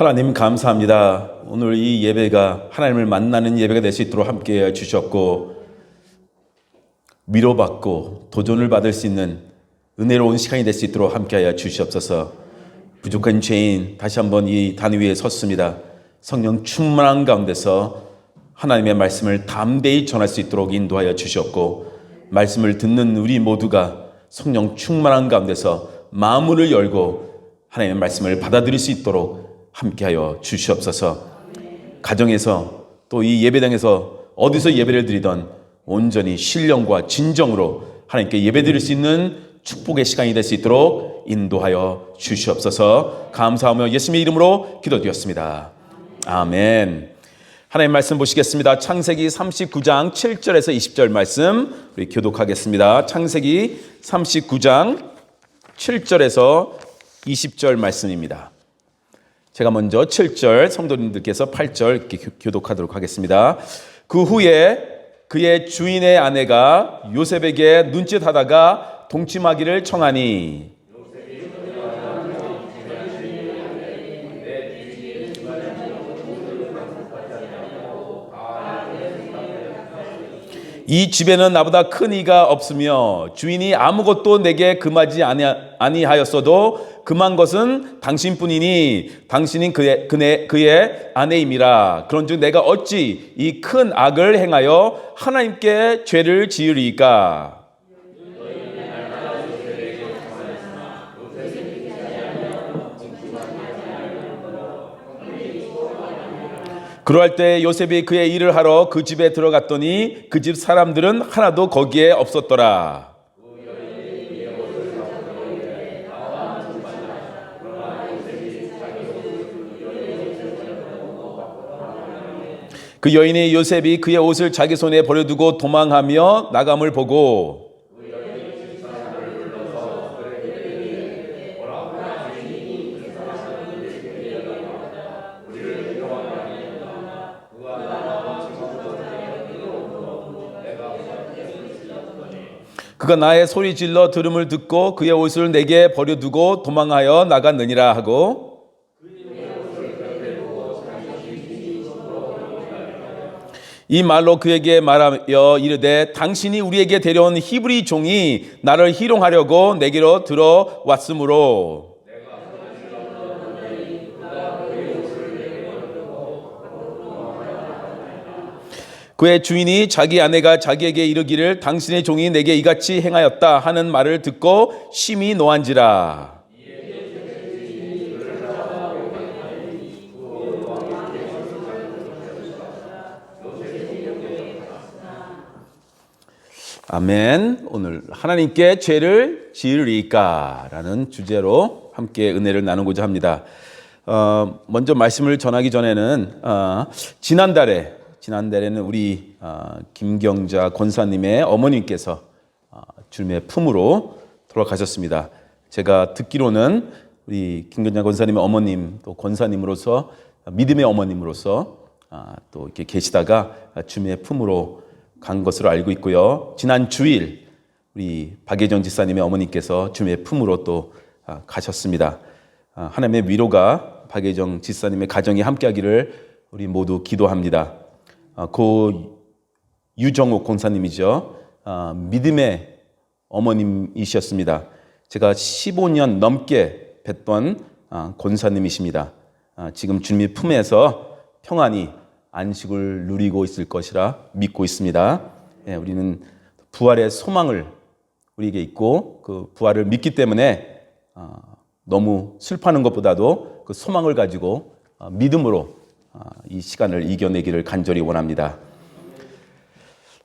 하나님 감사합니다. 오늘 이 예배가 하나님을 만나는 예배가 될 수 있도록 함께해 주셨고 위로받고 도전을 받을 수 있는 은혜로운 시간이 될 수 있도록 함께하여 주시옵소서. 부족한 죄인 다시 한번 이 단 위에 섰습니다. 성령 충만한 가운데서 하나님의 말씀을 담대히 전할 수 있도록 인도하여 주셨고, 말씀을 듣는 우리 모두가 성령 충만한 가운데서 마음을 열고 하나님의 말씀을 받아들일 수 있도록 함께하여 주시옵소서. 가정에서 또 이 예배당에서 어디서 예배를 드리던 온전히 신령과 진정으로 하나님께 예배드릴 수 있는 축복의 시간이 될 수 있도록 인도하여 주시옵소서. 감사하며 예수님의 이름으로 기도드렸습니다. 아멘. 하나님 말씀 보시겠습니다. 창세기 39장 7절에서 20절 말씀 우리 교독하겠습니다. 창세기 39장 7절에서 20절 말씀입니다. 제가 먼저 7절, 성도님들께서 8절 이렇게 교독하도록 하겠습니다. 그 후에 그의 주인의 아내가 요셉에게 눈짓하다가 동침하기를 청하니, 이 집에는 나보다 큰 이가 없으며 주인이 아무것도 내게 금하지 아니하였어도 금한 것은 당신뿐이니 당신이 그의 아내임이라. 그런즉 내가 어찌 이 큰 악을 행하여 하나님께 죄를 지으리이까. 그러할 때 요셉이 그의 일을 하러 그 집에 들어갔더니 그 집 사람들은 하나도 거기에 없었더라. 그 여인이 요셉이 그의 옷을 자기 손에 버려두고 도망하며 나감을 보고 그가 나의 소리 질러 들음을 듣고 그의 옷을 내게 버려두고 도망하여 나갔느니라 하고, 이 말로 그에게 말하여 이르되 당신이 우리에게 데려온 히브리 종이 나를 희롱하려고 내게로 들어왔으므로 그의 주인이 자기 아내가 자기에게 이르기를 당신의 종이 내게 이같이 행하였다 하는 말을 듣고 심히 노한지라. 아멘. 오늘 하나님께 죄를 지으리까 라는 주제로 함께 은혜를 나누고자 합니다. 먼저 말씀을 전하기 전에는 지난달에는 우리 김경자 권사님의 어머님께서 주님의 품으로 돌아가셨습니다. 제가 듣기로는 우리 김경자 권사님의 어머님 또 권사님으로서 믿음의 어머님으로서 또 이렇게 계시다가 주님의 품으로 간 것으로 알고 있고요. 지난 주일 우리 박예정 지사님의 어머님께서 주님의 품으로 또 가셨습니다. 하나님의 위로가 박예정 지사님의 가정에 함께하기를 우리 모두 기도합니다. 고 유정옥 권사님이죠. 믿음의 어머님이셨습니다. 제가 15년 넘게 뵀던 권사님이십니다. 지금 주님의 품에서 평안히 안식을 누리고 있을 것이라 믿고 있습니다. 우리는 부활의 소망을 우리에게 있고 그 부활을 믿기 때문에 너무 슬퍼하는 것보다도 그 소망을 가지고 믿음으로 이 시간을 이겨내기를 간절히 원합니다.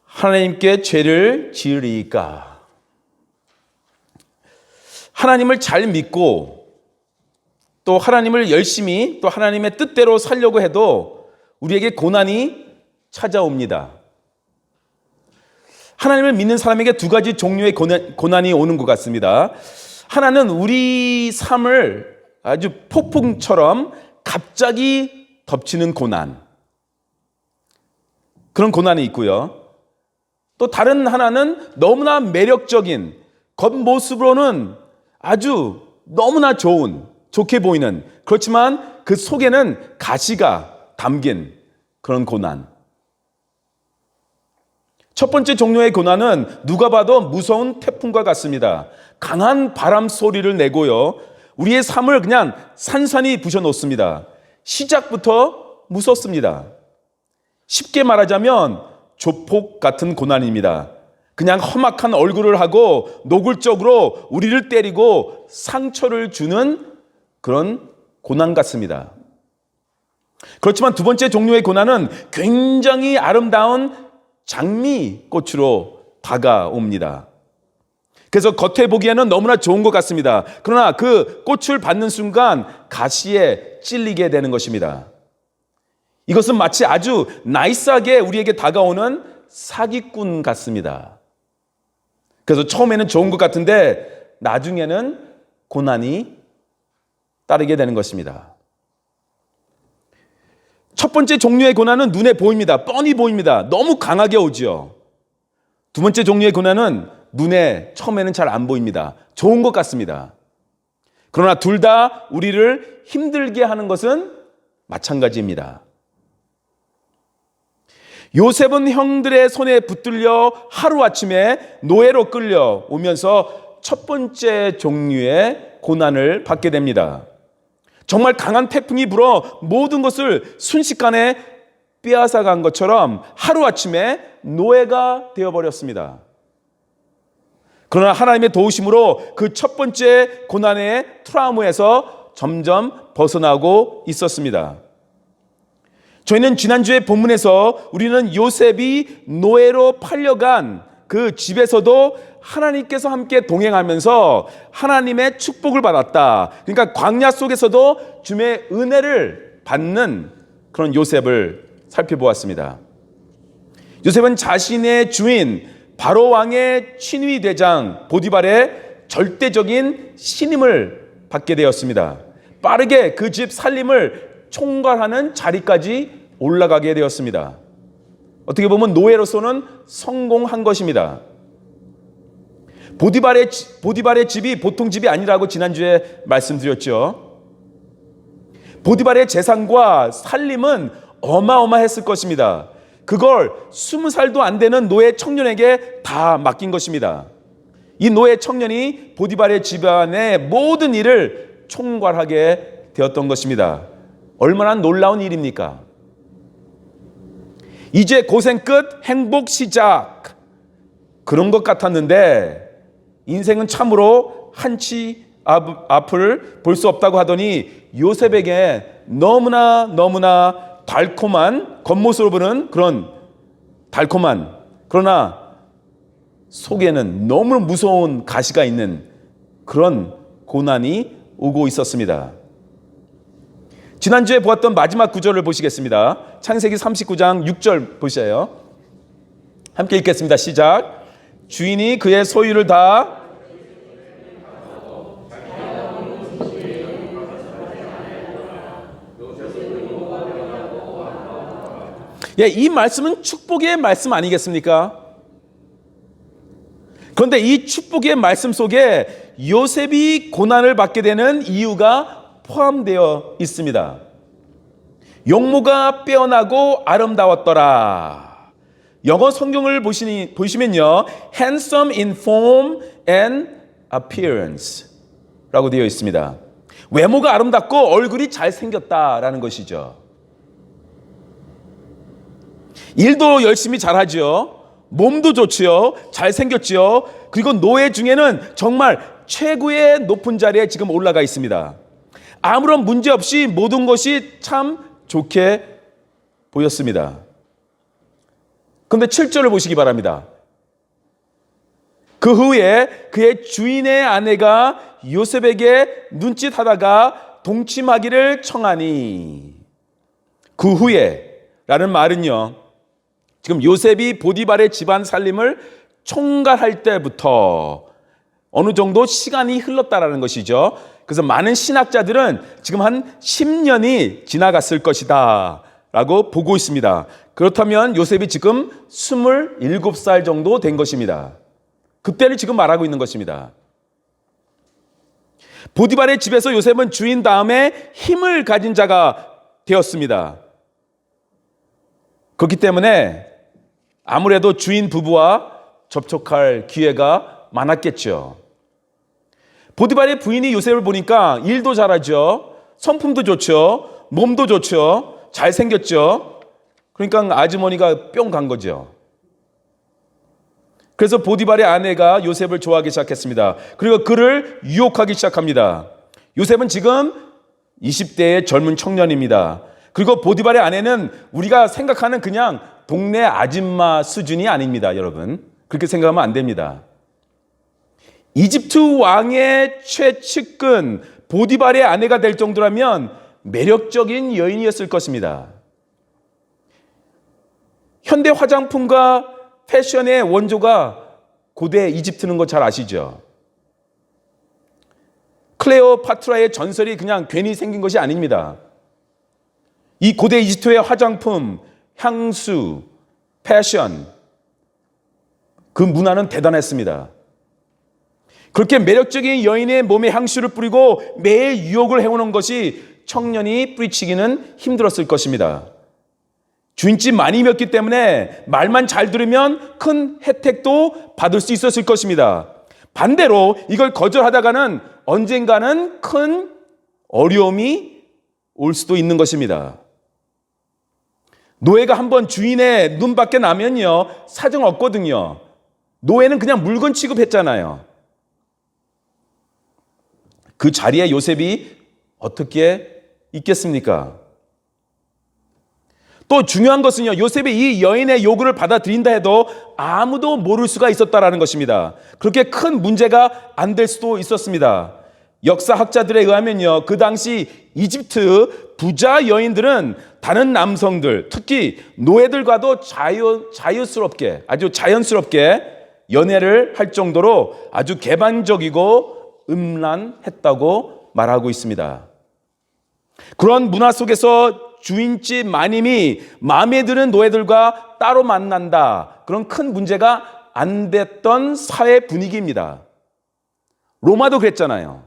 하나님께 죄를 지으리까? 하나님을 잘 믿고 또 하나님을 열심히 또 하나님의 뜻대로 살려고 해도 우리에게 고난이 찾아옵니다. 하나님을 믿는 사람에게 두 가지 종류의 고난이 오는 것 같습니다. 하나는 우리 삶을 아주 폭풍처럼 갑자기 덮치는 고난, 그런 고난이 있고요. 또 다른 하나는 너무나 매력적인 겉모습으로는 아주 너무나 좋게 보이는, 그렇지만 그 속에는 가시가 담긴 그런 고난. 첫 번째 종류의 고난은 누가 봐도 무서운 태풍과 같습니다. 강한 바람 소리를 내고요, 우리의 삶을 그냥 산산이 부셔놓습니다. 시작부터 무섭습니다. 쉽게 말하자면 조폭 같은 고난입니다. 그냥 험악한 얼굴을 하고 노골적으로 우리를 때리고 상처를 주는 그런 고난 같습니다. 그렇지만 두 번째 종류의 고난은 굉장히 아름다운 장미꽃으로 다가옵니다. 그래서 겉에 보기에는 너무나 좋은 것 같습니다. 그러나 그 꽃을 받는 순간 가시에 찔리게 되는 것입니다. 이것은 마치 아주 나이스하게 우리에게 다가오는 사기꾼 같습니다. 그래서 처음에는 좋은 것 같은데 나중에는 고난이 따르게 되는 것입니다. 첫 번째 종류의 고난은 눈에 보입니다. 뻔히 보입니다. 너무 강하게 오죠. 두 번째 종류의 고난은 눈에 처음에는 잘 안 보입니다. 좋은 것 같습니다. 그러나 둘 다 우리를 힘들게 하는 것은 마찬가지입니다. 요셉은 형들의 손에 붙들려 하루아침에 노예로 끌려오면서 첫 번째 종류의 고난을 받게 됩니다. 정말 강한 태풍이 불어 모든 것을 순식간에 빼앗아간 것처럼 하루아침에 노예가 되어버렸습니다. 그러나 하나님의 도우심으로 그 첫 번째 고난의 트라우마에서 점점 벗어나고 있었습니다. 저희는 지난주에 본문에서 우리는 요셉이 노예로 팔려간 그 집에서도 하나님께서 함께 동행하면서 하나님의 축복을 받았다. 그러니까 광야 속에서도 주님의 은혜를 받는 그런 요셉을 살펴보았습니다. 요셉은 자신의 주인 바로 왕의 친위 대장 보디발의 절대적인 신임을 받게 되었습니다. 빠르게 그 집 살림을 총괄하는 자리까지 올라가게 되었습니다. 어떻게 보면 노예로서는 성공한 것입니다. 보디발의 집이 보통 집이 아니라고 지난주에 말씀드렸죠. 보디발의 재산과 살림은 어마어마했을 것입니다. 그걸 20살도 안 되는 노예 청년에게 다 맡긴 것입니다. 이 노예 청년이 보디발의 집안의 모든 일을 총괄하게 되었던 것입니다. 얼마나 놀라운 일입니까? 이제 고생 끝, 행복 시작. 그런 것 같았는데 인생은 참으로 한치 앞을 볼 수 없다고 하더니 요셉에게 너무나 달콤한, 겉모습으로 보는 그런 달콤한, 그러나 속에는 너무 무서운 가시가 있는 그런 고난이 오고 있었습니다. 지난주에 보았던 마지막 구절을 보시겠습니다. 창세기 39장 6절 보셔요. 함께 읽겠습니다. 시작. 주인이 그의 소유를 다 이 말씀은 축복의 말씀 아니겠습니까? 그런데 이 축복의 말씀 속에 요셉이 고난을 받게 되는 이유가 포함되어 있습니다. 용모가 빼어나고 아름다웠더라. 영어 성경을 보시면요, handsome in form and appearance 라고 되어 있습니다. 외모가 아름답고 얼굴이 잘생겼다라는 것이죠. 일도 열심히 잘하죠. 몸도 좋지요. 잘생겼지요. 그리고 노예 중에는 정말 최고의 높은 자리에 지금 올라가 있습니다. 아무런 문제 없이 모든 것이 참 좋게 보였습니다. 그런데 7절을 보시기 바랍니다. 그 후에 그의 주인의 아내가 요셉에게 눈짓하다가 동침하기를 청하니, 그 후에 라는 말은요, 지금 요셉이 보디발의 집안 살림을 총괄할 때부터 어느 정도 시간이 흘렀다라는 것이죠. 그래서 많은 신학자들은 지금 한 10년이 지나갔을 것이다 라고 보고 있습니다. 그렇다면 요셉이 지금 27살 정도 된 것입니다. 그때를 지금 말하고 있는 것입니다. 보디발의 집에서 요셉은 주인 다음에 힘을 가진 자가 되었습니다. 그렇기 때문에 아무래도 주인 부부와 접촉할 기회가 많았겠죠. 보디발의 부인이 요셉을 보니까 일도 잘하죠. 성품도 좋죠. 몸도 좋죠. 잘생겼죠. 그러니까 아주머니가 뿅 간 거죠. 그래서 보디발의 아내가 요셉을 좋아하기 시작했습니다. 그리고 그를 유혹하기 시작합니다. 요셉은 지금 20대의 젊은 청년입니다. 그리고 보디발의 아내는 우리가 생각하는 그냥 동네 아줌마 수준이 아닙니다, 여러분. 그렇게 생각하면 안 됩니다. 이집트 왕의 최측근 보디발의 아내가 될 정도라면 매력적인 여인이었을 것입니다. 현대 화장품과 패션의 원조가 고대 이집트는 거 잘 아시죠? 클레오파트라의 전설이 그냥 괜히 생긴 것이 아닙니다. 이 고대 이집트의 화장품, 향수, 패션, 그 문화는 대단했습니다. 그렇게 매력적인 여인의 몸에 향수를 뿌리고 매일 유혹을 해오는 것이 청년이 뿌리치기는 힘들었을 것입니다. 주인집 많이 먹기 때문에 말만 잘 들으면 큰 혜택도 받을 수 있었을 것입니다. 반대로 이걸 거절하다가는 언젠가는 큰 어려움이 올 수도 있는 것입니다. 노예가 한번 주인의 눈 밖에 나면요, 사정 없거든요. 노예는 그냥 물건 취급했잖아요. 그 자리에 요셉이 어떻게 있겠습니까? 또 중요한 것은요, 요셉이 이 여인의 요구를 받아들인다 해도 아무도 모를 수가 있었다라는 것입니다. 그렇게 큰 문제가 안 될 수도 있었습니다. 역사학자들에 의하면요, 그 당시 이집트 부자 여인들은 다른 남성들, 특히 노예들과도 자유스럽게, 아주 자연스럽게 연애를 할 정도로 아주 개방적이고 음란했다고 말하고 있습니다. 그런 문화 속에서 주인집 마님이 마음에 드는 노예들과 따로 만난다, 그런 큰 문제가 안 됐던 사회 분위기입니다. 로마도 그랬잖아요.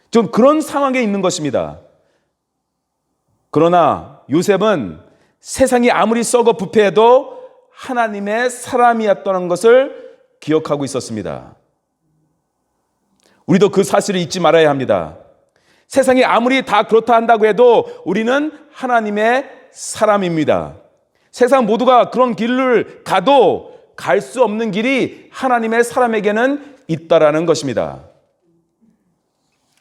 좀 그런 상황에 있는 것입니다. 그러나 요셉은 세상이 아무리 썩어 부패해도 하나님의 사람이었다는 것을 기억하고 있었습니다. 우리도 그 사실을 잊지 말아야 합니다. 세상이 아무리 다 그렇다 한다고 해도 우리는 하나님의 사람입니다. 세상 모두가 그런 길을 가도 갈 수 없는 길이 하나님의 사람에게는 있다라는 것입니다.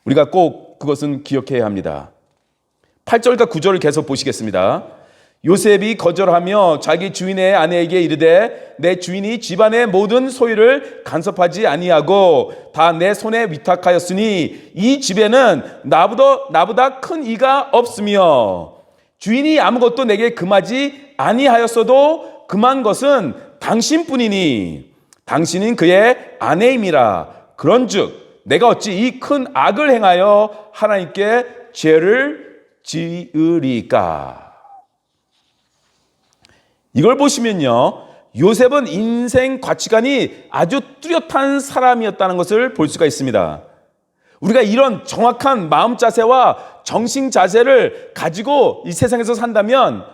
우리가 꼭 그것은 기억해야 합니다. 8절과 9절을 계속 보시겠습니다. 요셉이 거절하며 자기 주인의 아내에게 이르되 내 주인이 집안의 모든 소유를 간섭하지 아니하고 다 내 손에 위탁하였으니 이 집에는 나보다 큰 이가 없으며 주인이 아무것도 내게 금하지 아니하였어도 금한 것은 당신뿐이니 당신은 그의 아내임이라. 그런즉 내가 어찌 이 큰 악을 행하여 하나님께 죄를 지으리까. 이걸 보시면요, 요셉은 인생 가치관이 아주 뚜렷한 사람이었다는 것을 볼 수가 있습니다. 우리가 이런 정확한 마음 자세와 정신 자세를 가지고 이 세상에서 산다면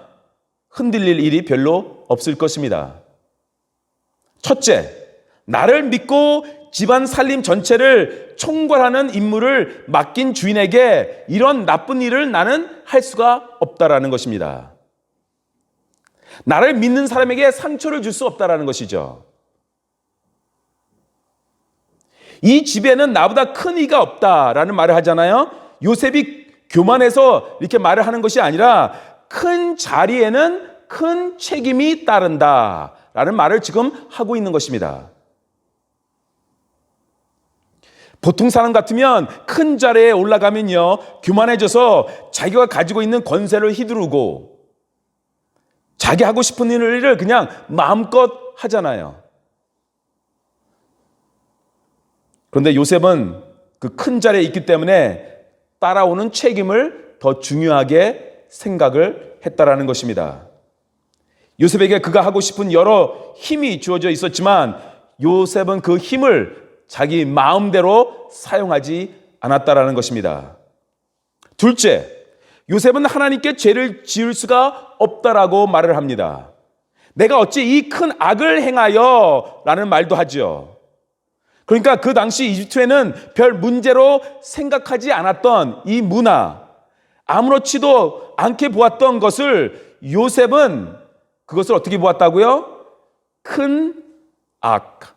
흔들릴 일이 별로 없을 것입니다. 첫째, 나를 믿고 집안 살림 전체를 총괄하는 임무를 맡긴 주인에게 이런 나쁜 일을 나는 할 수가 없다라는 것입니다. 나를 믿는 사람에게 상처를 줄 수 없다라는 것이죠. 이 집에는 나보다 큰 이가 없다라는 말을 하잖아요. 요셉이 교만해서 이렇게 말을 하는 것이 아니라 큰 자리에는 큰 책임이 따른다라는 말을 지금 하고 있는 것입니다. 보통 사람 같으면 큰 자리에 올라가면요, 교만해져서 자기가 가지고 있는 권세를 휘두르고 자기 하고 싶은 일을 그냥 마음껏 하잖아요. 그런데 요셉은 그 큰 자리에 있기 때문에 따라오는 책임을 더 중요하게 생각을 했다라는 것입니다. 요셉에게 그가 하고 싶은 여러 힘이 주어져 있었지만 요셉은 그 힘을 자기 마음대로 사용하지 않았다라는 것입니다. 둘째, 요셉은 하나님께 죄를 지을 수가 없다라고 말을 합니다. 내가 어찌 이 큰 악을 행하여 라는 말도 하죠. 그러니까 그 당시 이집트에는 별 문제로 생각하지 않았던 이 문화, 아무렇지도 않게 보았던 것을 요셉은 그것을 어떻게 보았다고요? 큰 악.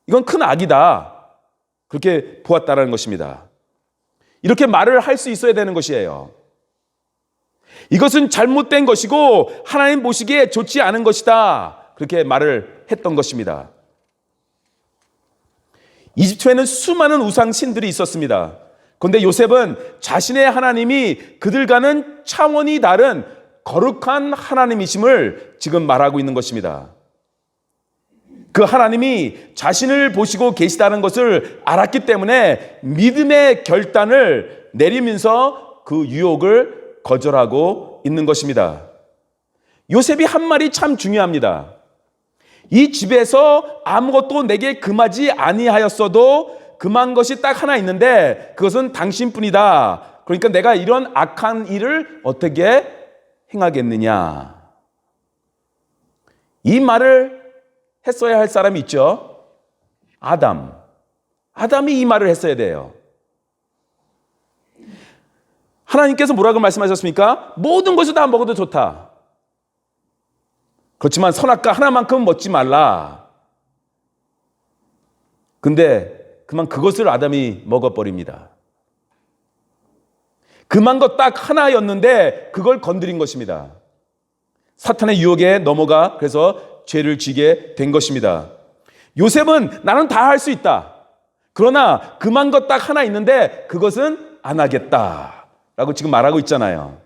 이건 큰 악이다. 그렇게 보았다라는 것입니다. 이렇게 말을 할 수 있어야 되는 것이에요. 이것은 잘못된 것이고 하나님 보시기에 좋지 않은 것이다. 그렇게 말을 했던 것입니다. 이집트에는 수많은 우상 신들이 있었습니다. 그런데 요셉은 자신의 하나님이 그들과는 차원이 다른 거룩한 하나님이심을 지금 말하고 있는 것입니다. 그 하나님이 자신을 보시고 계시다는 것을 알았기 때문에 믿음의 결단을 내리면서 그 유혹을 거절하고 있는 것입니다. 요셉이 한 말이 참 중요합니다. 이 집에서 아무것도 내게 금하지 아니하였어도 금한 것이 딱 하나 있는데 그것은 당신뿐이다. 그러니까 내가 이런 악한 일을 어떻게 행하겠느냐. 이 말을 했어야 할 사람이 있죠. 아담이 이 말을 했어야 돼요. 하나님께서 뭐라고 말씀하셨습니까? 모든 것을 다 먹어도 좋다. 그렇지만 선악과 하나만큼은 먹지 말라. 근데 그만 그것을 아담이 먹어버립니다. 금한 것 딱 하나였는데 그걸 건드린 것입니다. 사탄의 유혹에 넘어가 그래서 죄를 지게 된 것입니다. 요셉은 나는 다 할 수 있다. 그러나 금한 것 딱 하나 있는데 그것은 안 하겠다. 라고 지금 말하고 있잖아요.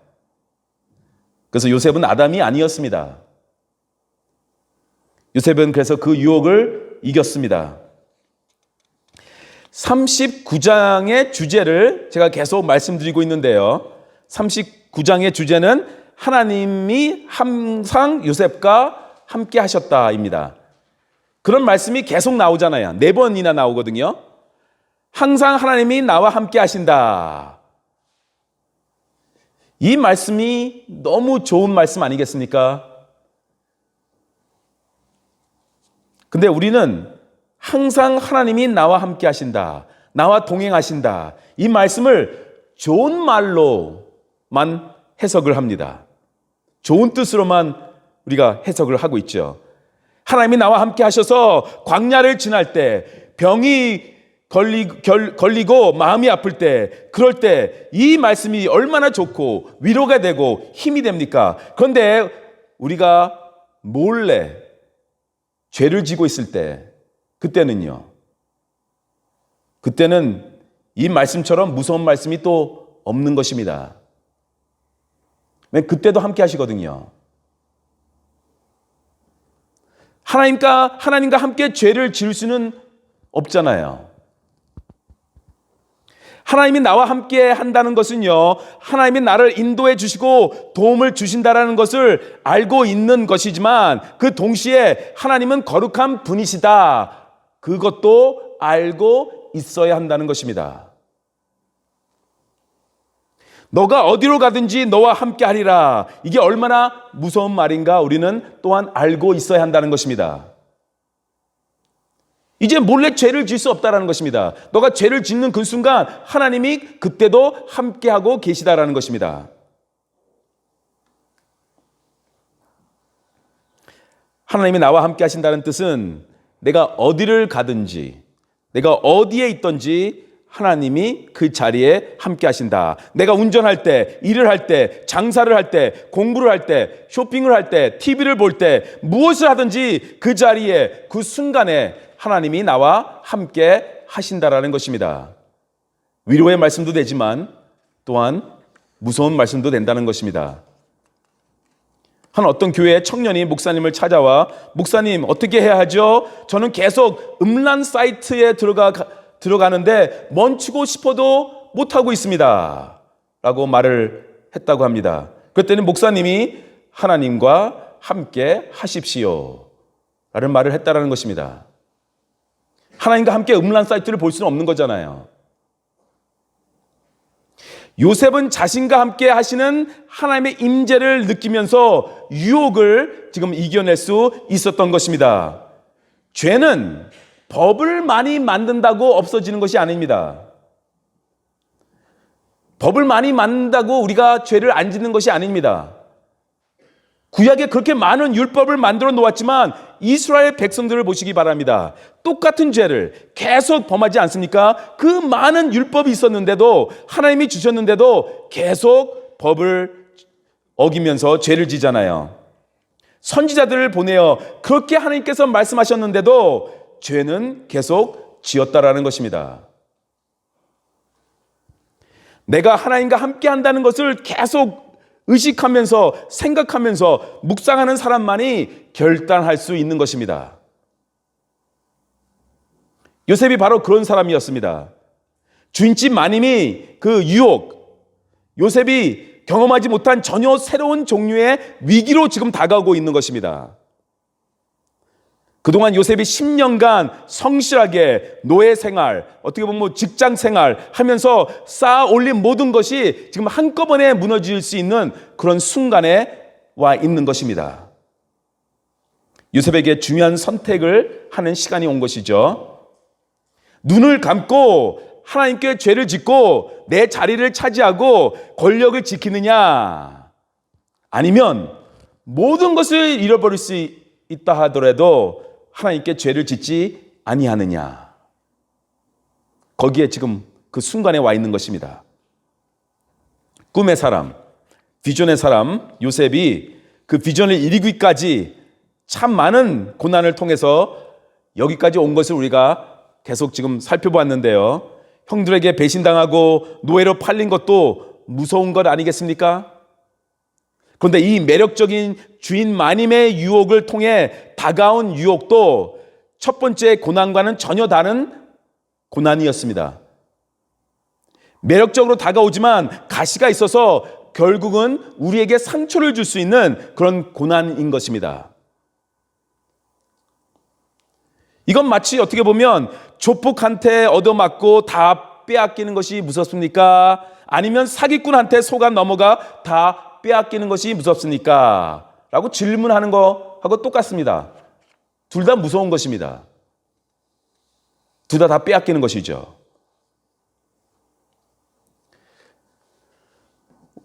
그래서 요셉은 아담이 아니었습니다. 요셉은 그래서 그 유혹을 이겼습니다. 39장의 주제를 제가 계속 말씀드리고 있는데요. 39장의 주제는 하나님이 항상 요셉과 함께 하셨다입니다. 그런 말씀이 계속 나오잖아요. 4번이나 나오거든요. 항상 하나님이 나와 함께 하신다. 이 말씀이 너무 좋은 말씀 아니겠습니까? 근데 우리는 항상 하나님이 나와 함께 하신다. 나와 동행하신다. 이 말씀을 좋은 말로만 해석을 합니다. 좋은 뜻으로만 우리가 해석을 하고 있죠. 하나님이 나와 함께 하셔서 광야를 지날 때, 병이 걸리고 마음이 아플 때, 그럴 때 이 말씀이 얼마나 좋고 위로가 되고 힘이 됩니까? 그런데 우리가 몰래 죄를 지고 있을 때, 그때는 이 말씀처럼 무서운 말씀이 또 없는 것입니다. 그때도 함께 하시거든요. 하나님과 함께 죄를 지을 수는 없잖아요. 하나님이 나와 함께 한다는 것은요, 하나님이 나를 인도해 주시고 도움을 주신다라는 것을 알고 있는 것이지만 그 동시에 하나님은 거룩한 분이시다. 그것도 알고 있어야 한다는 것입니다. 너가 어디로 가든지 너와 함께 하리라. 이게 얼마나 무서운 말인가 우리는 또한 알고 있어야 한다는 것입니다. 이제 몰래 죄를 지을 수 없다는 것입니다. 너가 죄를 짓는 그 순간 하나님이 그때도 함께하고 계시다라는 것입니다. 하나님이 나와 함께 하신다는 뜻은 내가 어디를 가든지, 내가 어디에 있든지 하나님이 그 자리에 함께 하신다. 내가 운전할 때, 일을 할 때, 장사를 할 때, 공부를 할 때, 쇼핑을 할 때, TV를 볼 때, 무엇을 하든지 그 자리에, 그 순간에 하나님이 나와 함께 하신다라는 것입니다. 위로의 말씀도 되지만 또한 무서운 말씀도 된다는 것입니다. 한 어떤 교회 청년이 목사님을 찾아와, 목사님 어떻게 해야 하죠? 저는 계속 음란 사이트에 들어가는데 멈추고 싶어도 못하고 있습니다. 라고 말을 했다고 합니다. 그때는 목사님이 하나님과 함께 하십시오. 라는 말을 했다라는 것입니다. 하나님과 함께 음란 사이트를 볼 수는 없는 거잖아요. 요셉은 자신과 함께 하시는 하나님의 임재를 느끼면서 유혹을 지금 이겨낼 수 있었던 것입니다. 죄는 법을 많이 만든다고 없어지는 것이 아닙니다. 법을 많이 만든다고 우리가 죄를 안 짓는 것이 아닙니다. 구약에 그렇게 많은 율법을 만들어 놓았지만 이스라엘 백성들을 보시기 바랍니다. 똑같은 죄를 계속 범하지 않습니까? 그 많은 율법이 있었는데도, 하나님이 주셨는데도 계속 법을 어기면서 죄를 지잖아요. 선지자들을 보내어 그렇게 하나님께서 말씀하셨는데도 죄는 계속 지었다라는 것입니다. 내가 하나님과 함께 한다는 것을 계속 의식하면서 생각하면서 묵상하는 사람만이 결단할 수 있는 것입니다. 요셉이 바로 그런 사람이었습니다. 주인집 마님이 그 유혹, 요셉이 경험하지 못한 전혀 새로운 종류의 위기로 지금 다가오고 있는 것입니다. 그동안 요셉이 10년간 성실하게 노예 생활, 어떻게 보면 직장 생활 하면서 쌓아 올린 모든 것이 지금 한꺼번에 무너질 수 있는 그런 순간에 와 있는 것입니다. 요셉에게 중요한 선택을 하는 시간이 온 것이죠. 눈을 감고 하나님께 죄를 짓고 내 자리를 차지하고 권력을 지키느냐, 아니면 모든 것을 잃어버릴 수 있다 하더라도 하나님께 죄를 짓지 아니하느냐. 거기에 지금 그 순간에 와 있는 것입니다. 꿈의 사람, 비전의 사람 요셉이 그 비전을 이루기까지 참 많은 고난을 통해서 여기까지 온 것을 우리가 계속 지금 살펴보았는데요. 형들에게 배신당하고 노예로 팔린 것도 무서운 것 아니겠습니까? 그런데 이 매력적인 주인 마님의 유혹을 통해 다가온 유혹도 첫 번째 고난과는 전혀 다른 고난이었습니다. 매력적으로 다가오지만 가시가 있어서 결국은 우리에게 상처를 줄 수 있는 그런 고난인 것입니다. 이건 마치 어떻게 보면 조폭한테 얻어맞고 다 빼앗기는 것이 무섭습니까? 아니면 사기꾼한테 속아 넘어가 다 빼앗기는 것이 무섭습니까? 라고 질문하는 거하고 똑같습니다. 둘 다 무서운 것입니다. 둘 다 빼앗기는 것이죠.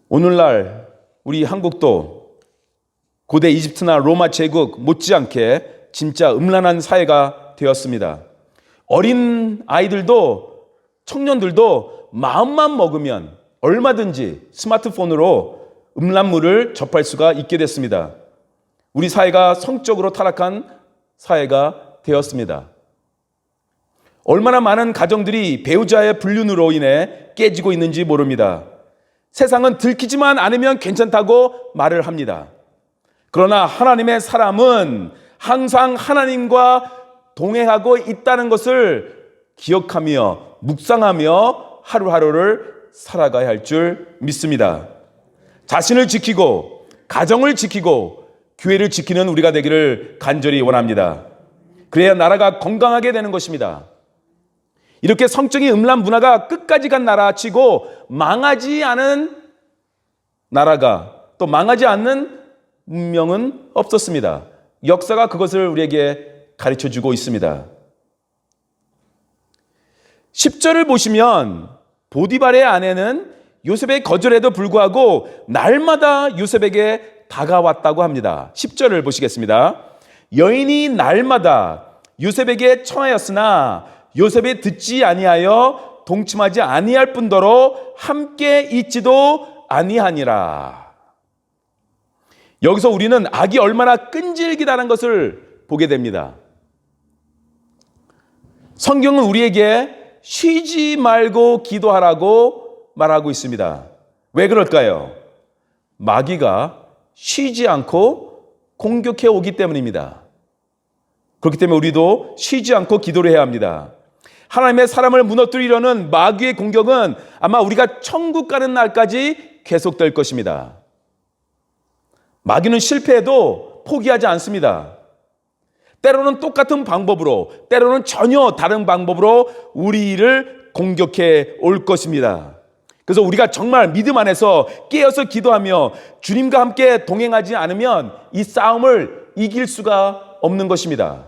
오늘날 우리 한국도 고대 이집트나 로마 제국 못지않게 진짜 음란한 사회가 되었습니다. 어린 아이들도 청년들도 마음만 먹으면 얼마든지 스마트폰으로 음란물을 접할 수가 있게 됐습니다. 우리 사회가 성적으로 타락한 사회가 되었습니다. 얼마나 많은 가정들이 배우자의 불륜으로 인해 깨지고 있는지 모릅니다. 세상은 들키지만 않으면 괜찮다고 말을 합니다. 그러나 하나님의 사람은 항상 하나님과 동행하고 있다는 것을 기억하며 묵상하며 하루하루를 살아가야 할 줄 믿습니다. 자신을 지키고 가정을 지키고 교회를 지키는 우리가 되기를 간절히 원합니다. 그래야 나라가 건강하게 되는 것입니다. 이렇게 성적인 음란 문화가 끝까지 간 나라치고 망하지 않은 나라가, 또 망하지 않는 문명은 없었습니다. 역사가 그것을 우리에게 가르쳐주고 있습니다. 10절을 보시면 보디발의 아내는 요셉의 거절에도 불구하고 날마다 요셉에게 다가왔다고 합니다. 10절을 보시겠습니다. 여인이 날마다 요셉에게 청하였으나 요셉이 듣지 아니하여 동침하지 아니할 뿐더러 함께 있지도 아니하니라. 여기서 우리는 악이 얼마나 끈질기다는 것을 보게 됩니다. 성경은 우리에게 쉬지 말고 기도하라고 말하고 있습니다. 왜 그럴까요? 마귀가 쉬지 않고 공격해 오기 때문입니다. 그렇기 때문에 우리도 쉬지 않고 기도를 해야 합니다. 하나님의 사람을 무너뜨리려는 마귀의 공격은 아마 우리가 천국 가는 날까지 계속될 것입니다. 마귀는 실패해도 포기하지 않습니다. 때로는 똑같은 방법으로, 때로는 전혀 다른 방법으로 우리를 공격해 올 것입니다. 그래서 우리가 정말 믿음 안에서 깨어서 기도하며 주님과 함께 동행하지 않으면 이 싸움을 이길 수가 없는 것입니다.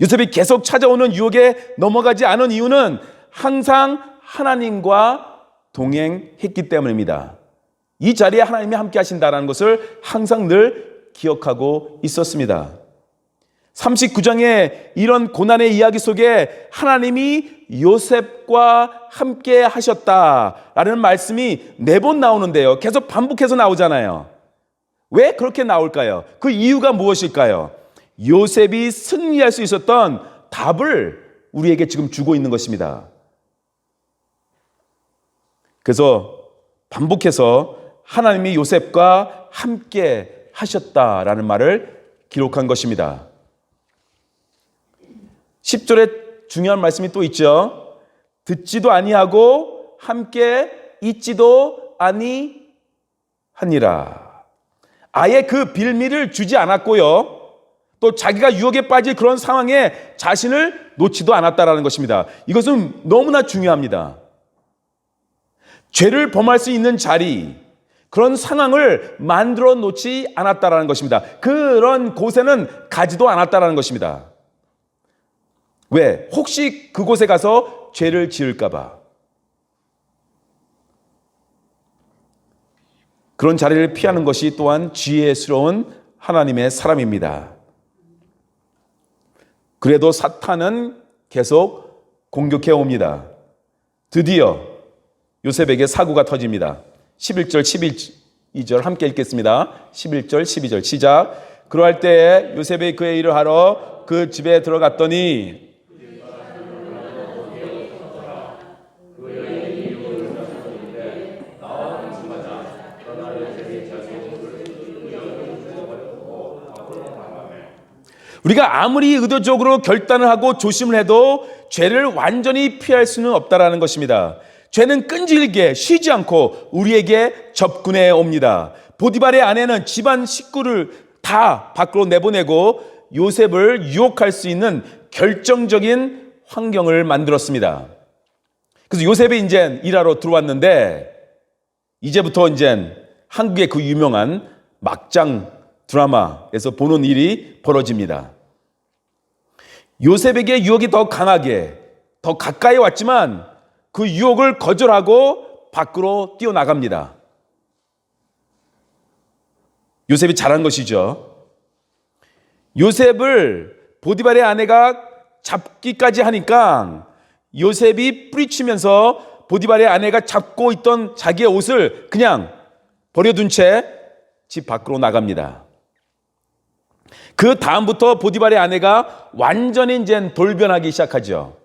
요셉이 계속 찾아오는 유혹에 넘어가지 않은 이유는 항상 하나님과 동행했기 때문입니다. 이 자리에 하나님이 함께 하신다는 것을 항상 늘 기억하고 있었습니다. 39장의 이런 고난의 이야기 속에 하나님이 요셉과 함께 하셨다라는 말씀이 4번 나오는데요. 계속 반복해서 나오잖아요. 왜 그렇게 나올까요? 그 이유가 무엇일까요? 요셉이 승리할 수 있었던 답을 우리에게 지금 주고 있는 것입니다. 그래서 반복해서 하나님이 요셉과 함께 하셨다라는 말을 기록한 것입니다. 10절에 중요한 말씀이 또 있죠. 듣지도 아니하고 함께 있지도 아니하니라. 아예 그 빌미를 주지 않았고요. 또 자기가 유혹에 빠질 그런 상황에 자신을 놓지도 않았다라는 것입니다. 이것은 너무나 중요합니다. 죄를 범할 수 있는 자리, 그런 상황을 만들어 놓지 않았다라는 것입니다. 그런 곳에는 가지도 않았다라는 것입니다. 왜? 혹시 그곳에 가서 죄를 지을까 봐. 그런 자리를 피하는 것이 또한 지혜스러운 하나님의 사람입니다. 그래도 사탄은 계속 공격해 옵니다. 드디어 요셉에게 사고가 터집니다. 11절, 12절 함께 읽겠습니다. 11절, 12절 시작. 그러할 때에 요셉이 그의 일을 하러 그 집에 들어갔더니 우리가 아무리 의도적으로 결단을 하고 조심을 해도 죄를 완전히 피할 수는 없다라는 것입니다. 죄는 끈질기게 쉬지 않고 우리에게 접근해 옵니다. 보디발의 아내는 집안 식구를 다 밖으로 내보내고 요셉을 유혹할 수 있는 결정적인 환경을 만들었습니다. 그래서 요셉이 이제 일하러 들어왔는데 이제부터 이제 한국의 그 유명한 막장 드라마에서 보는 일이 벌어집니다. 요셉에게 유혹이 더 강하게, 더 가까이 왔지만 그 유혹을 거절하고 밖으로 뛰어나갑니다. 요셉이 잘한 것이죠. 요셉을 보디발의 아내가 잡기까지 하니까 요셉이 뿌리치면서 보디발의 아내가 잡고 있던 자기의 옷을 그냥 버려둔 채 집 밖으로 나갑니다. 그 다음부터 보디발의 아내가 완전히 이제 돌변하기 시작하죠.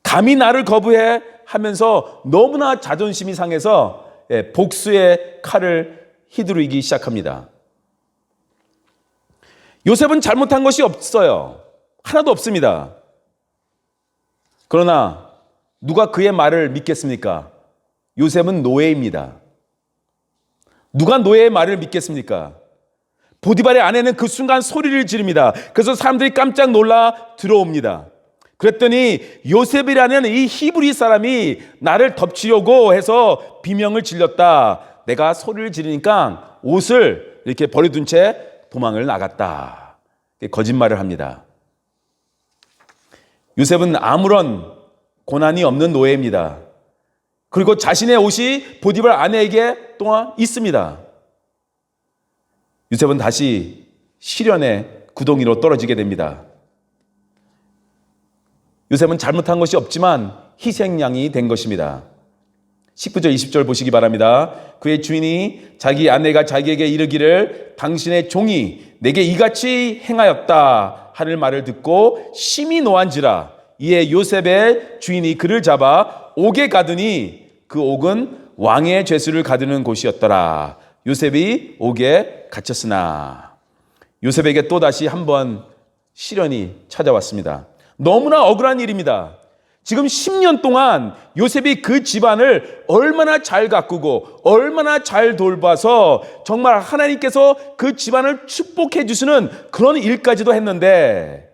감히 나를 거부해 하면서 너무나 자존심이 상해서 복수의 칼을 휘두르기 시작합니다. 요셉은 잘못한 것이 없어요. 하나도 없습니다. 그러나 누가 그의 말을 믿겠습니까? 요셉은 노예입니다. 누가 노예의 말을 믿겠습니까? 보디발의 아내는 그 순간 소리를 지릅니다. 그래서 사람들이 깜짝 놀라 들어옵니다. 그랬더니 요셉이라는 이 히브리 사람이 나를 덮치려고 해서 비명을 질렀다. 내가 소리를 지르니까 옷을 이렇게 버려둔 채 도망을 나갔다. 거짓말을 합니다. 요셉은 아무런 고난이 없는 노예입니다. 그리고 자신의 옷이 보디발 아내에게 또한 있습니다. 요셉은 다시 시련의 구덩이로 떨어지게 됩니다. 요셉은 잘못한 것이 없지만 희생양이 된 것입니다. 19절 20절 보시기 바랍니다. 그의 주인이 자기 아내가 자기에게 이르기를 당신의 종이 내게 이같이 행하였다 하는 말을 듣고 심히 노한지라. 이에 요셉의 주인이 그를 잡아 옥에 가두니 그 옥은 왕의 죄수를 가두는 곳이었더라. 요셉이 옥에 갇혔으나 요셉에게 또다시 한번 시련이 찾아왔습니다. 너무나 억울한 일입니다. 지금 10년 동안 요셉이 그 집안을 얼마나 잘 가꾸고 얼마나 잘 돌봐서 정말 하나님께서 그 집안을 축복해 주시는 그런 일까지도 했는데,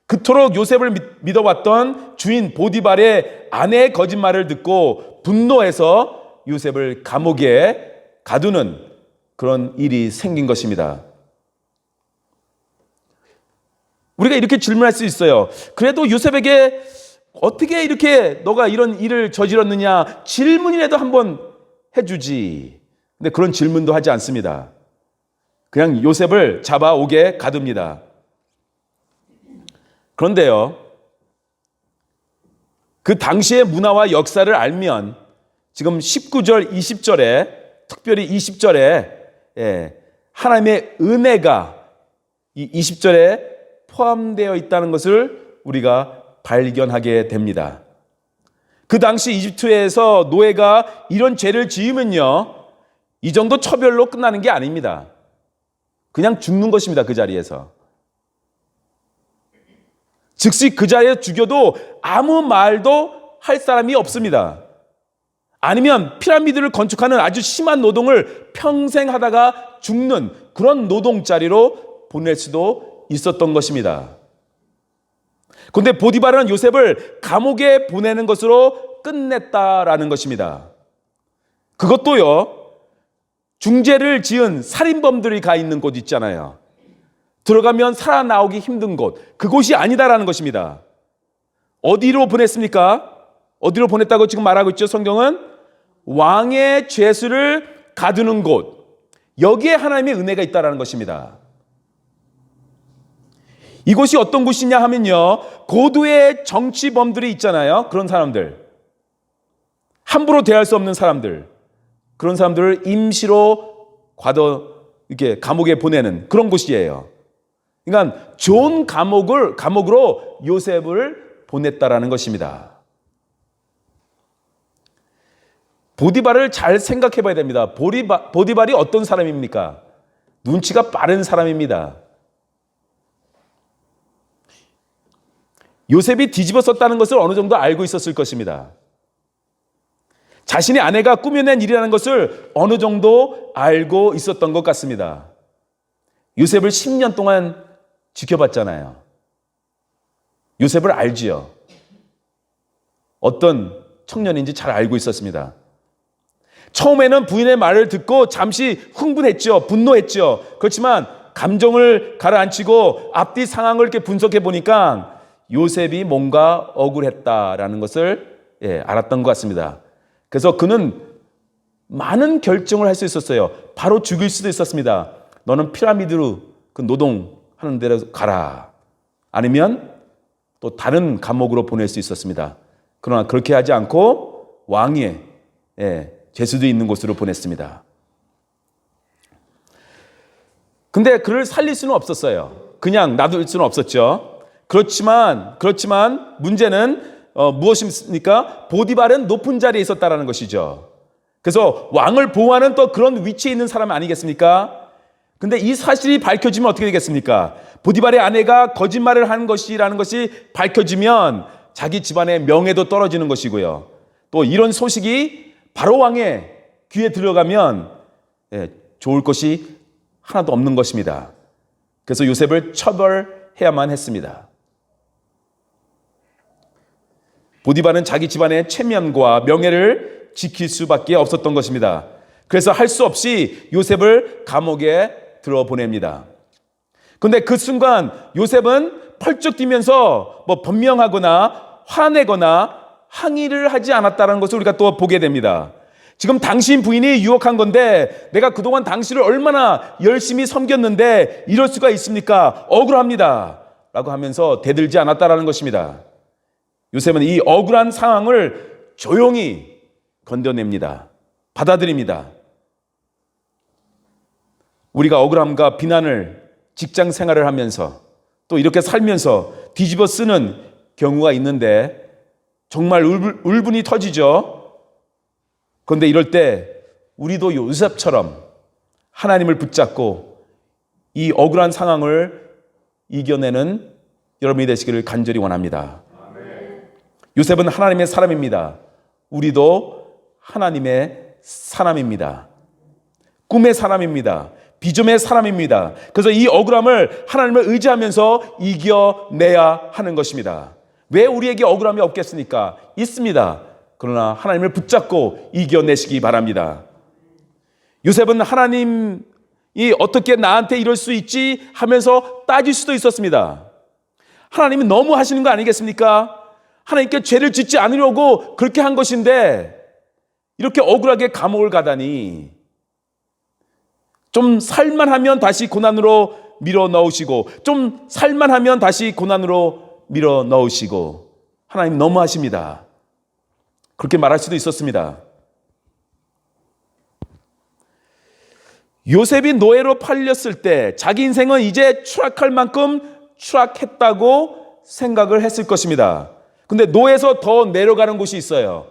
그토록 요셉을 믿어왔던 주인 보디발의 아내의 거짓말을 듣고 분노해서 요셉을 감옥에 가두는 그런 일이 생긴 것입니다. 우리가 이렇게 질문할 수 있어요. 그래도 요셉에게 어떻게 이렇게 너가 이런 일을 저질렀느냐 질문이라도 한번 해주지. 근데 그런 질문도 하지 않습니다. 그냥 요셉을 잡아 옥에 가둡니다. 그런데요, 그 당시의 문화와 역사를 알면 지금 19절, 20절에, 특별히 20절에 하나님의 은혜가 이 20절에 포함되어 있다는 것을 우리가 발견하게 됩니다. 그 당시 이집트에서 노예가 이런 죄를 지으면요, 이 정도 처벌로 끝나는 게 아닙니다. 그냥 죽는 것입니다. 그 자리에서. 즉시 그 자리에 죽여도 아무 말도 할 사람이 없습니다. 아니면 피라미드를 건축하는 아주 심한 노동을 평생 하다가 죽는 그런 노동자리로 보낼 수도 있었던 것입니다. 그런데 보디발은 요셉을 감옥에 보내는 것으로 끝냈다라는 것입니다. 그것도요, 중죄를 지은 살인범들이 가 있는 곳 있잖아요. 들어가면 살아나오기 힘든 곳, 그곳이 아니다라는 것입니다. 어디로 보냈습니까? 어디로 보냈다고 지금 말하고 있죠, 성경은? 왕의 죄수를 가두는 곳, 여기에 하나님의 은혜가 있다라는 것입니다. 이곳이 어떤 곳이냐 하면요, 고도의 정치범들이 있잖아요. 그런 사람들, 함부로 대할 수 없는 사람들, 그런 사람들을 임시로 이렇게 감옥에 보내는 그런 곳이에요. 그러니까 좋은 감옥으로 요셉을 보냈다라는 것입니다. 보디발을 잘 생각해 봐야 됩니다. 보디발이 어떤 사람입니까? 눈치가 빠른 사람입니다. 요셉이 뒤집어 썼다는 것을 어느 정도 알고 있었을 것입니다. 자신의 아내가 꾸며낸 일이라는 것을 어느 정도 알고 있었던 것 같습니다. 요셉을 10년 동안 지켜봤잖아요. 요셉을 알지요. 어떤 청년인지 잘 알고 있었습니다. 처음에는 부인의 말을 듣고 잠시 흥분했죠. 분노했죠. 그렇지만 감정을 가라앉히고 앞뒤 상황을 이렇게 분석해 보니까 요셉이 뭔가 억울했다라는 것을 알았던 것 같습니다. 그래서 그는 많은 결정을 할 수 있었어요. 바로 죽일 수도 있었습니다. 너는 피라미드로 그 노동하는 데로 가라. 아니면 또 다른 감옥으로 보낼 수 있었습니다. 그러나 그렇게 하지 않고 왕의 죄수도 있는 곳으로 보냈습니다. 근데 그를 살릴 수는 없었어요. 그냥 놔둘 수는 없었죠. 그렇지만 문제는 무엇입니까? 보디발은 높은 자리에 있었다는 것이죠. 그래서 왕을 보호하는 또 그런 위치에 있는 사람 아니겠습니까? 근데 이 사실이 밝혀지면 어떻게 되겠습니까? 보디발의 아내가 거짓말을 한 것이라는 것이 밝혀지면 자기 집안의 명예도 떨어지는 것이고요. 또 이런 소식이 바로 왕의 귀에 들어가면 좋을 것이 하나도 없는 것입니다. 그래서 요셉을 처벌해야만 했습니다. 보디발은 자기 집안의 체면과 명예를 지킬 수밖에 없었던 것입니다. 그래서 할 수 없이 요셉을 감옥에 들어보냅니다. 그런데 그 순간 요셉은 펄쩍 뛰면서 변명하거나 화내거나 항의를 하지 않았다는 것을 우리가 또 보게 됩니다. 지금 당신 부인이 유혹한 건데 내가 그동안 당신을 얼마나 열심히 섬겼는데 이럴 수가 있습니까? 억울합니다. 라고 하면서 대들지 않았다는 것입니다. 요셉은 이 억울한 상황을 조용히 건져냅니다. 받아들입니다. 우리가 억울함과 비난을 직장 생활을 하면서 또 이렇게 살면서 뒤집어 쓰는 경우가 있는데 정말 울분이 터지죠. 그런데 이럴 때 우리도 요셉처럼 하나님을 붙잡고 이 억울한 상황을 이겨내는 여러분이 되시기를 간절히 원합니다. 요셉은 하나님의 사람입니다. 우리도 하나님의 사람입니다. 꿈의 사람입니다. 비전의 사람입니다. 그래서 이 억울함을 하나님을 의지하면서 이겨내야 하는 것입니다. 왜 우리에게 억울함이 없겠습니까? 있습니다. 그러나 하나님을 붙잡고 이겨내시기 바랍니다. 요셉은 하나님이 어떻게 나한테 이럴 수 있지 하면서 따질 수도 있었습니다. 하나님이 너무 하시는 거 아니겠습니까? 하나님께 죄를 짓지 않으려고 그렇게 한 것인데 이렇게 억울하게 감옥을 가다니, 좀 살만하면 다시 고난으로 밀어 넣으시고, 좀 살만하면 다시 고난으로 밀어 넣으시고, 하나님 너무하십니다. 그렇게 말할 수도 있었습니다. 요셉이 노예로 팔렸을 때 자기 인생은 이제 추락할 만큼 추락했다고 생각을 했을 것입니다. 근데 노예에서 더 내려가는 곳이 있어요.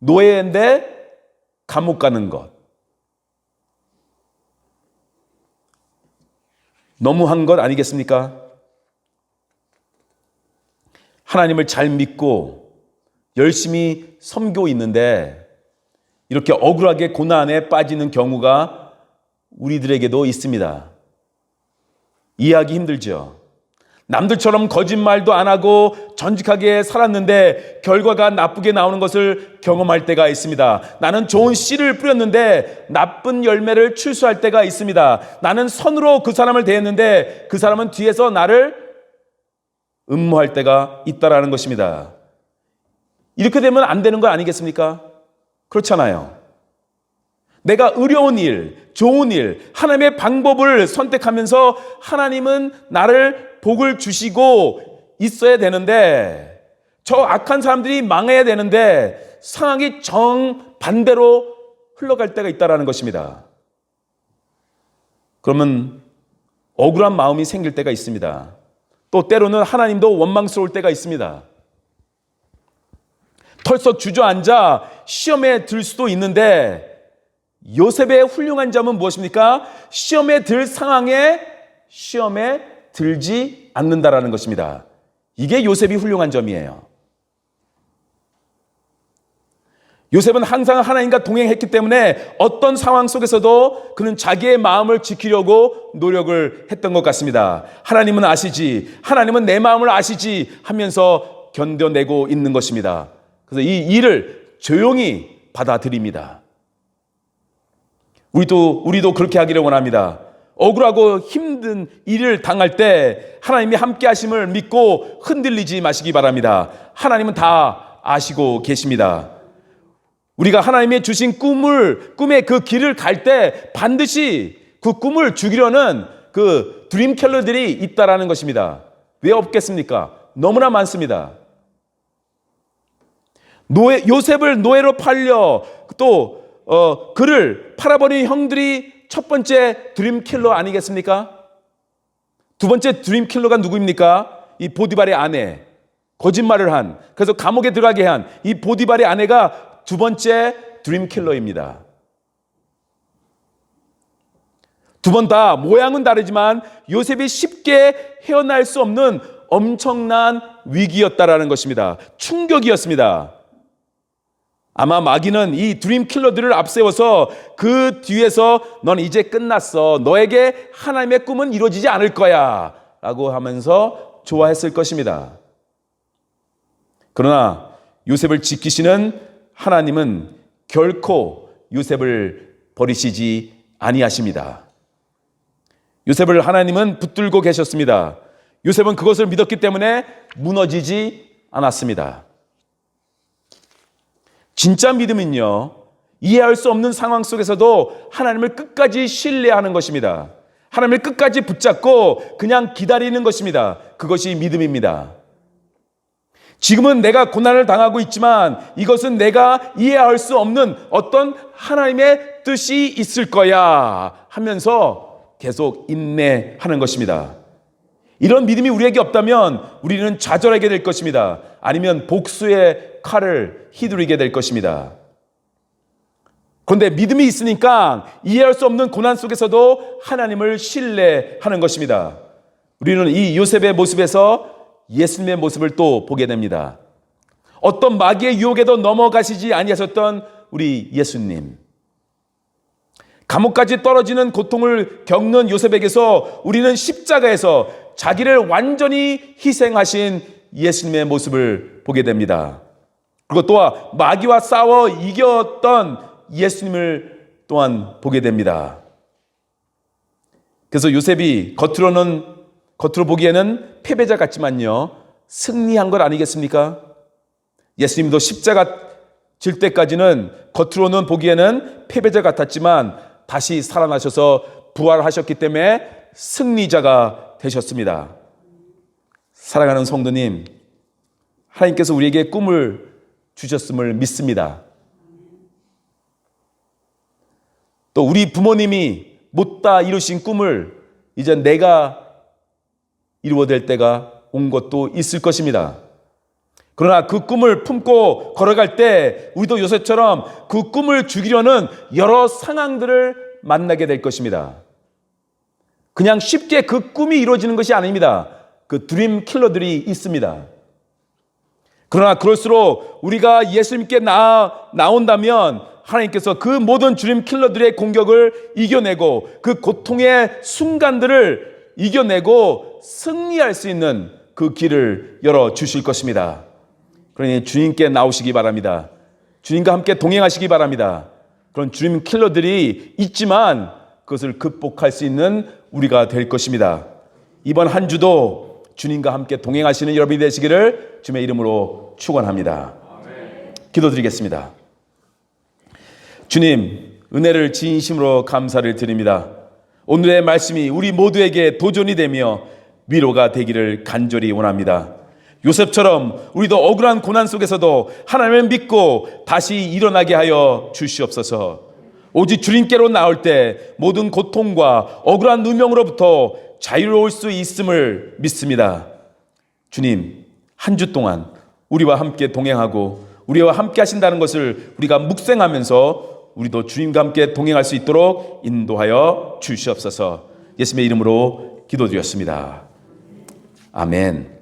노예인데 감옥 가는 것. 너무한 것 아니겠습니까? 하나님을 잘 믿고 열심히 섬기고 있는데 이렇게 억울하게 고난에 빠지는 경우가 우리들에게도 있습니다. 이해하기 힘들죠. 남들처럼 거짓말도 안 하고 전직하게 살았는데 결과가 나쁘게 나오는 것을 경험할 때가 있습니다. 나는 좋은 씨를 뿌렸는데 나쁜 열매를 출수할 때가 있습니다. 나는 선으로 그 사람을 대했는데 그 사람은 뒤에서 나를 음모할 때가 있다라는 것입니다. 이렇게 되면 안 되는 거 아니겠습니까? 그렇잖아요. 내가 의로운 일, 좋은 일, 하나님의 방법을 선택하면서 하나님은 나를 복을 주시고 있어야 되는데, 저 악한 사람들이 망해야 되는데 상황이 정반대로 흘러갈 때가 있다는 것입니다. 그러면 억울한 마음이 생길 때가 있습니다. 또 때로는 하나님도 원망스러울 때가 있습니다. 털썩 주저앉아 시험에 들 수도 있는데, 요셉의 훌륭한 점은 무엇입니까? 시험에 들 상황에 시험에 들지 않는다라는 것입니다. 이게 요셉이 훌륭한 점이에요. 요셉은 항상 하나님과 동행했기 때문에 어떤 상황 속에서도 그는 자기의 마음을 지키려고 노력을 했던 것 같습니다. 하나님은 아시지, 하나님은 내 마음을 아시지 하면서 견뎌내고 있는 것입니다. 그래서 이 일을 조용히 받아들입니다. 우리도 그렇게 하기를 원합니다. 억울하고 힘든 일을 당할 때 하나님이 함께 하심을 믿고 흔들리지 마시기 바랍니다. 하나님은 다 아시고 계십니다. 우리가 하나님의 주신 꿈의 그 길을 갈 때 반드시 그 꿈을 죽이려는 그 드림킬러들이 있다라는 것입니다. 왜 없겠습니까? 너무나 많습니다. 요셉을 노예로 팔려 또 그를 팔아버린 형들이 첫 번째 드림킬러 아니겠습니까? 두 번째 드림킬러가 누구입니까? 이 보디발의 아내, 거짓말을 한, 그래서 감옥에 들어가게 한 이 보디발의 아내가 두 번째 드림킬러입니다. 두 번 다 모양은 다르지만 요셉이 쉽게 헤어날 수 없는 엄청난 위기였다라는 것입니다. 충격이었습니다. 아마 마귀는 이 드림킬러들을 앞세워서 그 뒤에서 넌 이제 끝났어, 너에게 하나님의 꿈은 이루어지지 않을 거야 라고 하면서 좋아했을 것입니다. 그러나 요셉을 지키시는 하나님은 결코 요셉을 버리시지 아니하십니다. 요셉을 하나님은 붙들고 계셨습니다. 요셉은 그것을 믿었기 때문에 무너지지 않았습니다. 진짜 믿음은요, 이해할 수 없는 상황 속에서도 하나님을 끝까지 신뢰하는 것입니다. 하나님을 끝까지 붙잡고 그냥 기다리는 것입니다. 그것이 믿음입니다. 지금은 내가 고난을 당하고 있지만 이것은 내가 이해할 수 없는 어떤 하나님의 뜻이 있을 거야 하면서 계속 인내하는 것입니다. 이런 믿음이 우리에게 없다면 우리는 좌절하게 될 것입니다. 아니면 복수의 칼을 휘두르게 될 것입니다. 그런데 믿음이 있으니까 이해할 수 없는 고난 속에서도 하나님을 신뢰하는 것입니다. 우리는 이 요셉의 모습에서 예수님의 모습을 또 보게 됩니다. 어떤 마귀의 유혹에도 넘어가시지 아니하셨던 우리 예수님, 감옥까지 떨어지는 고통을 겪는 요셉에게서 우리는 십자가에서 자기를 완전히 희생하신 예수님의 모습을 보게 됩니다. 그리고 또한 마귀와 싸워 이겼던 예수님을 또한 보게 됩니다. 그래서 요셉이 겉으로 보기에는 패배자 같지만요, 승리한 것 아니겠습니까? 예수님도 십자가 질 때까지는 겉으로는 보기에는 패배자 같았지만 다시 살아나셔서 부활하셨기 때문에 승리자가 되셨습니다. 사랑하는 성도님, 하나님께서 우리에게 꿈을 주셨음을 믿습니다. 또 우리 부모님이 못다 이루신 꿈을 이제 내가 이루어낼 때가 온 것도 있을 것입니다. 그러나 그 꿈을 품고 걸어갈 때 우리도 요셉처럼 그 꿈을 죽이려는 여러 상황들을 만나게 될 것입니다. 그냥 쉽게 그 꿈이 이루어지는 것이 아닙니다. 그 드림 킬러들이 있습니다. 그러나 그럴수록 우리가 예수님께 나온다면 하나님께서 그 모든 드림 킬러들의 공격을 이겨내고 그 고통의 순간들을 이겨내고 승리할 수 있는 그 길을 열어주실 것입니다. 그러니 주님께 나오시기 바랍니다. 주님과 함께 동행하시기 바랍니다. 그런 주님 킬러들이 있지만 그것을 극복할 수 있는 우리가 될 것입니다. 이번 한 주도 주님과 함께 동행하시는 여러분이 되시기를 주님의 이름으로 축원합니다. 기도드리겠습니다. 주님, 은혜를 진심으로 감사를 드립니다. 오늘의 말씀이 우리 모두에게 도전이 되며 위로가 되기를 간절히 원합니다. 요셉처럼 우리도 억울한 고난 속에서도 하나님을 믿고 다시 일어나게 하여 주시옵소서. 오직 주님께로 나올 때 모든 고통과 억울한 누명으로부터 자유로울 수 있음을 믿습니다. 주님, 한 주 동안 우리와 함께 동행하고 우리와 함께 하신다는 것을 우리가 묵상하면서 우리도 주님과 함께 동행할 수 있도록 인도하여 주시옵소서. 예수님의 이름으로 기도드렸습니다. 아멘.